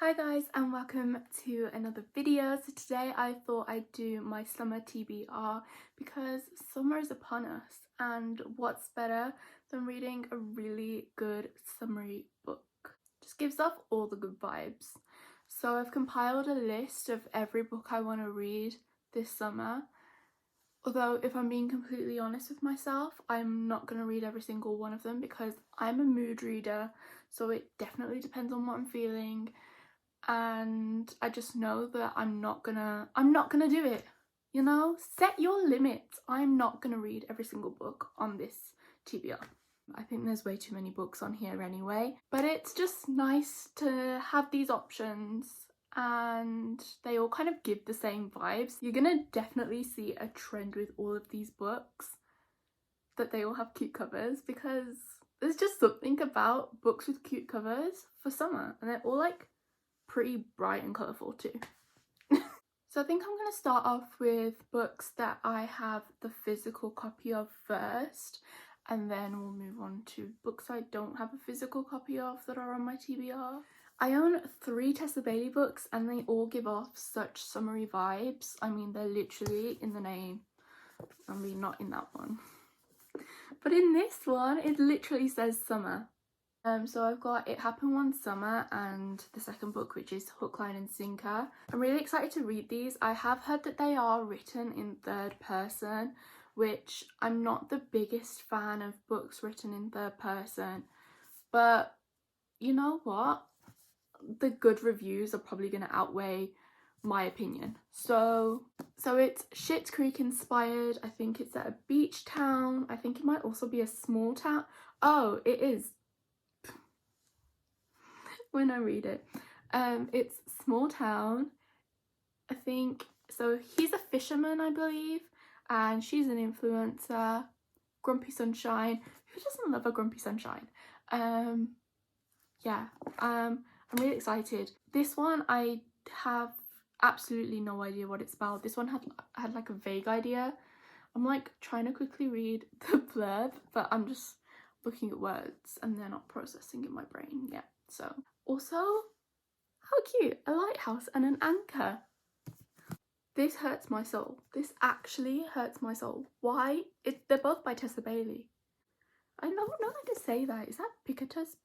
Hi guys and welcome to another video. So today I thought I'd do my summer TBR because summer is upon us, and what's better than reading a really good summery book? Just gives off all the good vibes. So I've compiled a list of every book I want to read this summer. Although if I'm being completely honest with myself, I'm not going to read every single one of them because I'm a mood reader, so it definitely depends on what I'm feeling. And I just know that I'm not gonna do it, you know? Set your limits. I'm not gonna read every single book on this TBR. I think there's way too many books on here anyway, but it's just nice to have these options and they all kind of give the same vibes. You're gonna definitely see a trend with all of these books that they all have cute covers, because there's just something about books with cute covers for summer, and they're all like pretty bright and colourful too. So I think I'm going to start off with books that I have the physical copy of first, and then we'll move on to books I don't have a physical copy of that are on my TBR. I own 3 Tessa Bailey books and they all give off such summery vibes. I mean, they're literally in the name. I mean, not in that one. But in this one, it literally says summer. So I've got It Happened One Summer and the second book, which is Hook, Line and Sinker. I'm really excited to read these. I have heard that they are written in third person, which I'm not the biggest fan of books written in third person, but you know what? The good reviews are probably going to outweigh my opinion. So it's Schitt's Creek inspired. I think it's at a beach town. I think it might also be a small town. Oh, it is. When I read it, it's small town, I think. So he's a fisherman, I believe, and she's an influencer. Grumpy Sunshine. Who doesn't love a Grumpy Sunshine? Yeah, I'm really excited. This one I have absolutely no idea what it's about. This one had like a vague idea. I'm like trying to quickly read the blurb, but I'm just looking at words and they're not processing in my brain yet. So also, how cute, a lighthouse and an anchor. This hurts my soul. This actually hurts my soul. Why? They're both by Tessa Bailey. I don't know how to say that. Is that Picketus?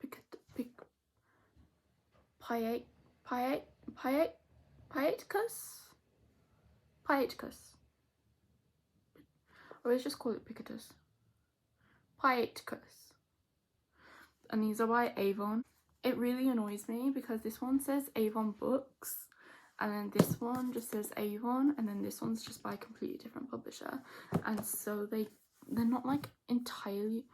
Pieticus? Or let's just call it Picketus. Pieticus. And these are by Avon. It really annoys me because this one says Avon Books and then this one just says Avon, and then this one's just by a completely different publisher, and so they're not like entirely.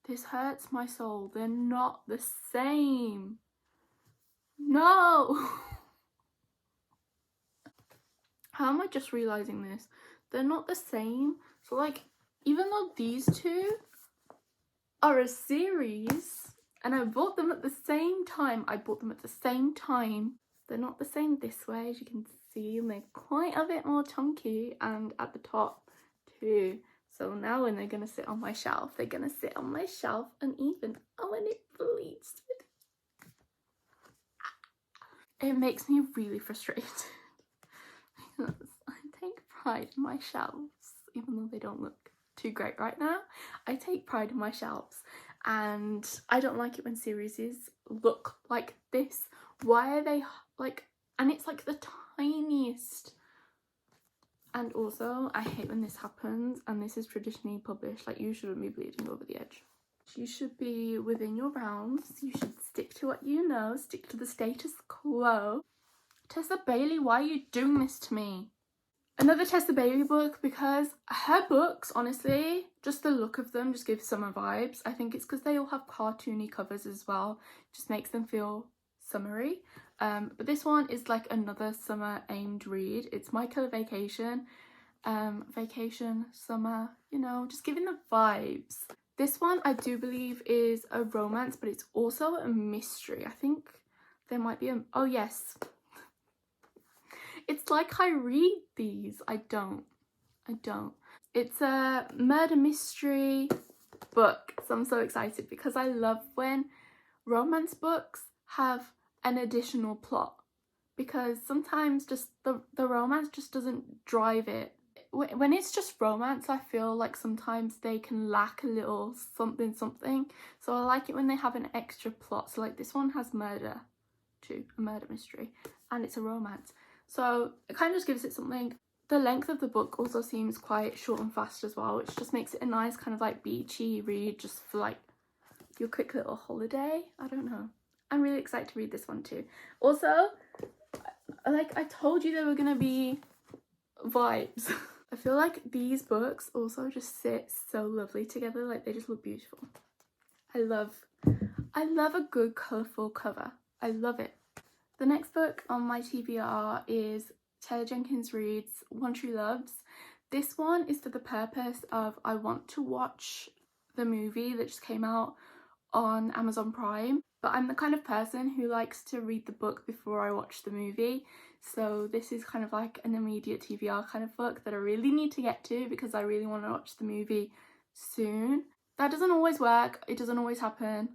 This hurts my soul. They're not the same. No. How am I just realizing this? They're not the same. So like, even though these two are a series and I bought them at the same time, they're not the same this way, as you can see, and they're quite a bit more chunky, and at the top too. So now when they're gonna sit on my shelf, they're gonna sit on my shelf uneven. Oh, and it bleeds. It makes me really frustrated because I take pride in my shelves, even though they don't look too great right now. I take pride in my shelves, and I don't like it when series look like this. Why are they like, and it's like the tiniest. And also I hate when this happens, and this is traditionally published. Like, you shouldn't be bleeding over the edge. You should be within your realms. You should stick to what you know, stick to the status quo. Tessa Bailey, why are you doing this to me? Another Tessa Bailey book, because her books, honestly, just the look of them just gives summer vibes. I think it's because they all have cartoony covers as well. It just makes them feel summery. But this one is like another summer aimed read. It's My Killer Vacation. Vacation, summer, you know, just giving the vibes. This one I do believe is a romance, but it's also a mystery. I think there might be a, oh yes. It's like I read these. I don't. It's a murder mystery book. so I'm so excited because I love when romance books have an additional plot, because sometimes just the romance just doesn't drive it. When it's just romance, I feel like sometimes they can lack a little something. So I like it when they have an extra plot. So like this one has murder too, a murder mystery, and it's a romance. So it kind of just gives it something. The length of the book also seems quite short and fast as well, which just makes it a nice kind of like beachy read just for like your quick little holiday. I don't know. I'm really excited to read this one too. Also, like I told you, there were gonna be vibes. I feel like these books also just sit so lovely together. Like they just look beautiful. I love a good colourful cover. I love it. The next book on my TBR is Taylor Jenkins Reid's One Tree Loves. This one is for the purpose of I want to watch the movie that just came out on Amazon Prime, but I'm the kind of person who likes to read the book before I watch the movie, so this is kind of like an immediate TBR kind of book that I really need to get to because I really want to watch the movie soon. That doesn't always work, it doesn't always happen,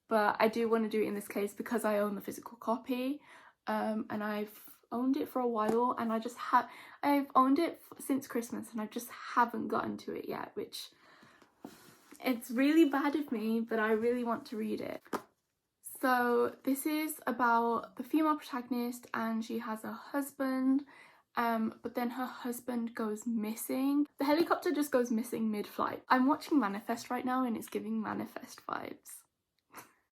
but I do want to do it in this case because I own the physical copy, and I've owned it for a while, and I've owned it since Christmas and I just haven't gotten to it yet, which it's really bad of me, but I really want to read it. So this is about the female protagonist, and she has a husband, but then her husband goes missing. The helicopter just goes missing mid-flight. I'm watching Manifest right now and it's giving Manifest vibes.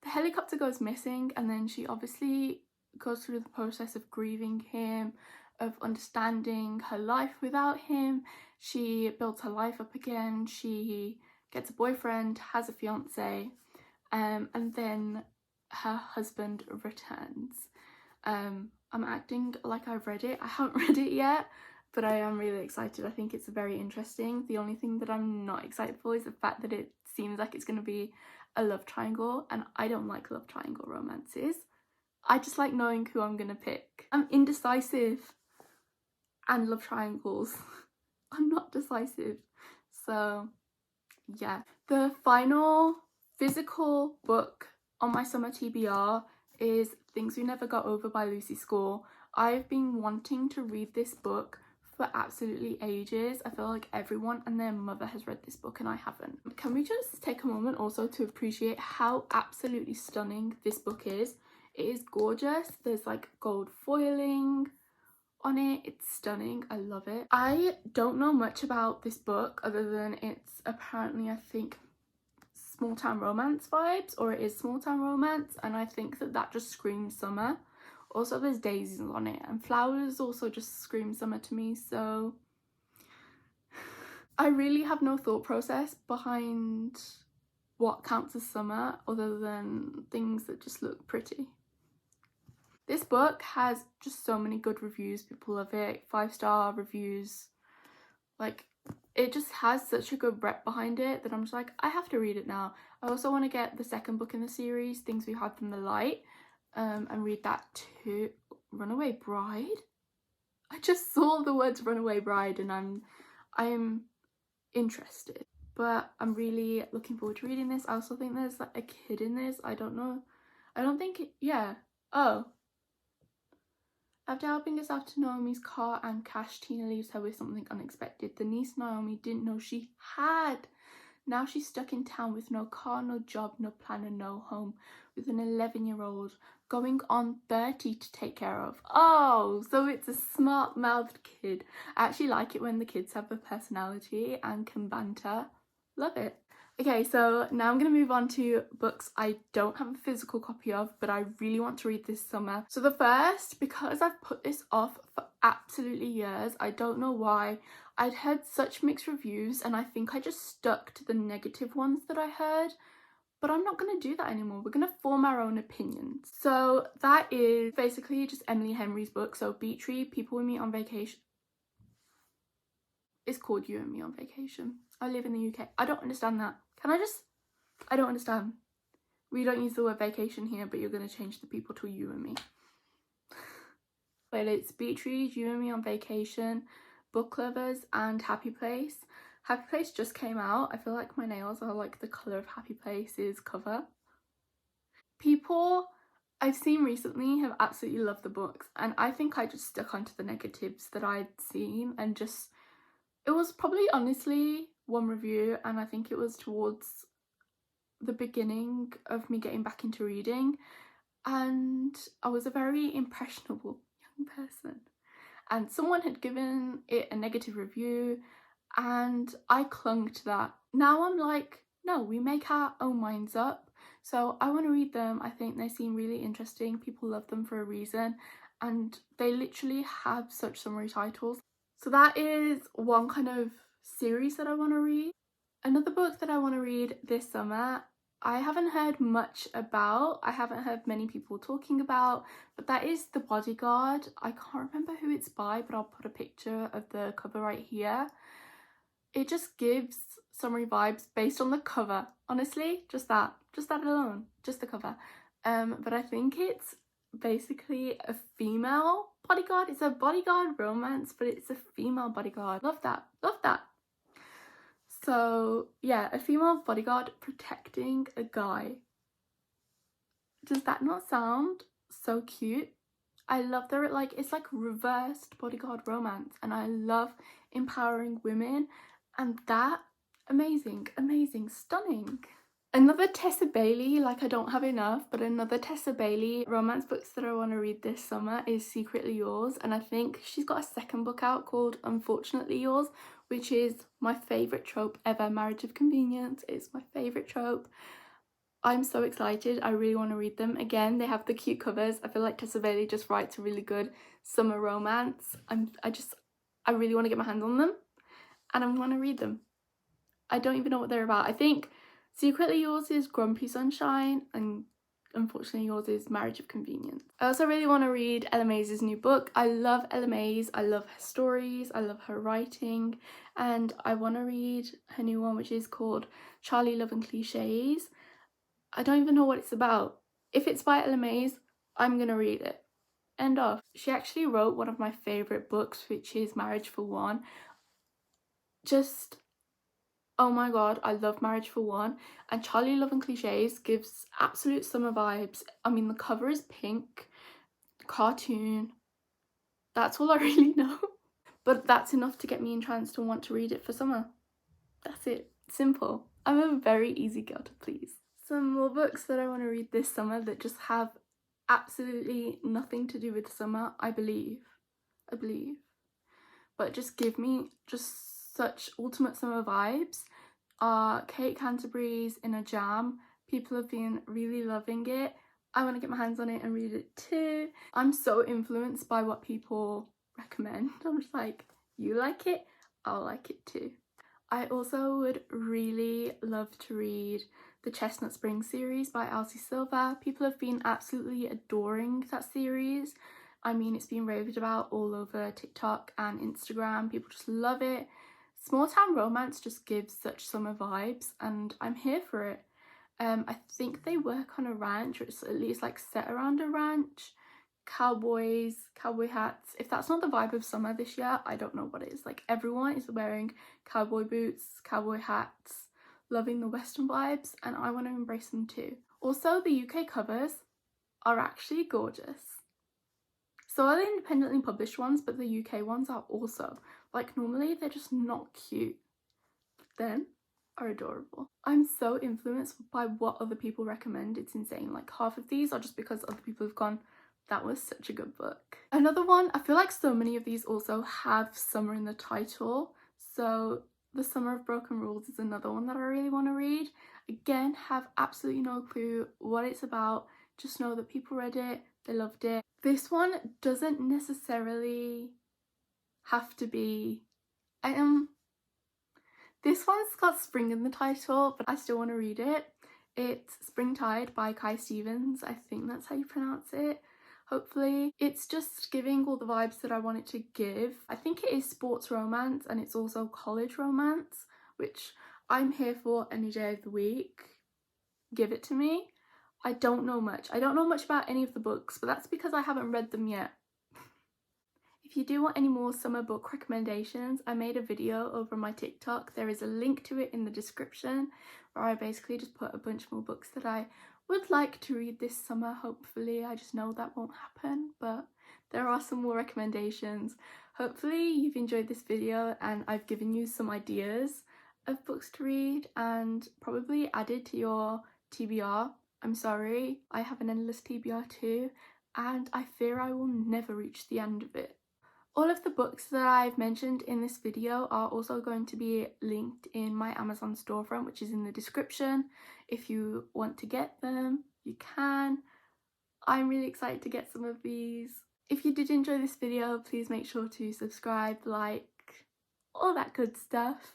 The helicopter goes missing, and then she obviously goes through the process of grieving him, of understanding her life without him. She builds her life up again. She gets a boyfriend, has a fiance, and then her husband returns. I'm acting like I've read it. I haven't read it yet, but I am really excited. I think it's very interesting. The only thing that I'm not excited for is the fact that it seems like it's going to be a love triangle, and I don't like love triangle romances. I just like knowing who I'm going to pick. I'm indecisive, and love triangles I'm not decisive. So yeah. The final physical book on my summer TBR is Things We Never Got Over by Lucy Score. I've been wanting to read this book for absolutely ages. I feel like everyone and their mother has read this book and I haven't. Can we just take a moment also to appreciate how absolutely stunning this book is? It is gorgeous. There's like gold foiling on it. It's stunning. I love it. I don't know much about this book other than it's apparently, I think, small town romance vibes, or it is small town romance, and I think that just screams summer. Also there's daisies on it, and flowers also just scream summer to me, so I really have no thought process behind what counts as summer other than things that just look pretty. This book has just so many good reviews. People love it, 5-star reviews. Like, it just has such a good rep behind it that I'm just like, I have to read it now. I also want to get the second book in the series, Things We Hide from the Light, and read that too. Runaway Bride? I just saw the words Runaway Bride and I am interested. But I'm really looking forward to reading this. I also think there's like a kid in this. I don't know. I don't think yeah. Oh. After helping us after Naomi's car and cash, Tina leaves her with something unexpected. The niece Naomi didn't know she had. Now she's stuck in town with no car, no job, no plan and no home, with an 11-year-old going on 30 to take care of. Oh, so it's a smart-mouthed kid. I actually like it when the kids have a personality and can banter. Love it. Okay, so now I'm going to move on to books I don't have a physical copy of, but I really want to read this summer. So the first, because I've put this off for absolutely years, I don't know why, I'd heard such mixed reviews and I think I just stuck to the negative ones that I heard, but I'm not going to do that anymore. We're going to form our own opinions. So that is basically just Emily Henry's book. So Beach Read, People We Meet on Vacation. It's called You and Me on Vacation. I live in the UK. I don't understand that. I don't understand. We don't use the word vacation here, but you're going to change the people to you and me. But it's Beach Read, You and Me on Vacation, Book Lovers and Happy Place. Happy Place just came out. I feel like my nails are like the colour of Happy Place's cover. People I've seen recently have absolutely loved the books, and I think I just stuck onto the negatives that I'd seen, and just, it was probably honestly one review, and I think it was towards the beginning of me getting back into reading, and I was a very impressionable young person, and someone had given it a negative review and I clung to that. Now I'm like, no, we make our own minds up. So I want to read them. I think they seem really interesting. People love them for a reason, and they literally have such summary titles. So that is one kind of series that I want to read. Another book that I want to read this summer, I haven't heard much about, I haven't heard many people talking about, but that is The Bodyguard. I can't remember who it's by, but I'll put a picture of the cover right here. It just gives summery vibes based on the cover. Honestly, just that alone, just the cover. But I think it's basically a female bodyguard. It's a bodyguard romance, but it's a female bodyguard. Love that, love that. So yeah, a female bodyguard protecting a guy. Does that not sound so cute? I love that it's like reversed bodyguard romance, and I love empowering women, and that, amazing, amazing, stunning. Another Tessa Bailey, like I don't have enough, but another Tessa Bailey romance books that I want to read this summer is Secretly Yours, and I think she's got a second book out called Unfortunately Yours, which is my favourite trope ever. Marriage of Convenience is my favourite trope. I'm so excited. I really want to read them. Again, they have the cute covers. I feel like Tessa Bailey just writes a really good summer romance. I really want to get my hands on them, and I want to read them. I don't even know what they're about. I think Secretly Yours is Grumpy Sunshine, and Unfortunately Yours is Marriage of Convenience. I also really want to read Ella Mays' new book. I love Ella Mays. I love her stories. I love her writing, and I want to read her new one, which is called Charlie, Love and Cliches. I don't even know what it's about. If it's by Ella Mays, I'm gonna read it. End of. She actually wrote one of my favourite books, which is Marriage for One. Just, oh my god, I love Marriage for One. And Charlie, Love and Cliches gives absolute summer vibes. I mean, the cover is pink, cartoon. That's all I really know. But that's enough to get me entranced to want to read it for summer. That's it. Simple. I'm a very easy girl to please. Some more books that I want to read this summer that just have absolutely nothing to do with summer, I believe, but just give me just such ultimate summer vibes, are Kate Canterbury's In a Jam. People have been really loving it. I want to get my hands on it and read it too. I'm so influenced by what people recommend. I'm just like, you like it, I'll like it too. I also would really love to read the Chestnut Springs series by Elsie Silver. People have been absolutely adoring that series. I mean, it's been raved about all over TikTok and Instagram. People just love it. Small town romance just gives such summer vibes, and I'm here for it. I think they work on a ranch, or it's at least like set around a ranch. Cowboys, cowboy hats. If that's not the vibe of summer this year, I don't know what is. Like, everyone is wearing cowboy boots, cowboy hats, loving the Western vibes, and I want to embrace them too. Also, the UK covers are actually gorgeous. So are the independently published ones, but the UK ones are also. Like, normally they're just not cute, but then are adorable. I'm so influenced by what other people recommend. It's insane. Like, half of these are just because other people have gone, that was such a good book. Another one, I feel like so many of these also have summer in the title. So The Summer of Broken Rules is another one that I really want to read. Again, have absolutely no clue what it's about. Just know that people read it, they loved it. This one doesn't necessarily have to be, this one's got spring in the title, but I still want to read it. It's Springtide by Kai Stevens. I think that's how you pronounce it. Hopefully. It's just giving all the vibes that I want it to give. I think it is sports romance, and it's also college romance, which I'm here for any day of the week. Give it to me. I don't know much. I don't know much about any of the books, but that's because I haven't read them yet. If you do want any more summer book recommendations, I made a video over on my TikTok. There is a link to it in the description where I basically just put a bunch more books that I would like to read this summer, hopefully. I just know that won't happen, but there are some more recommendations. Hopefully you've enjoyed this video and I've given you some ideas of books to read and probably added to your TBR. I'm sorry, I have an endless TBR too, and I fear I will never reach the end of it. All of the books that I've mentioned in this video are also going to be linked in my Amazon storefront, which is in the description. If you want to get them, you can. I'm really excited to get some of these. If you did enjoy this video, please make sure to subscribe, like, all that good stuff.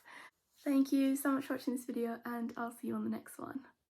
Thank you so much for watching this video and I'll see you on the next one.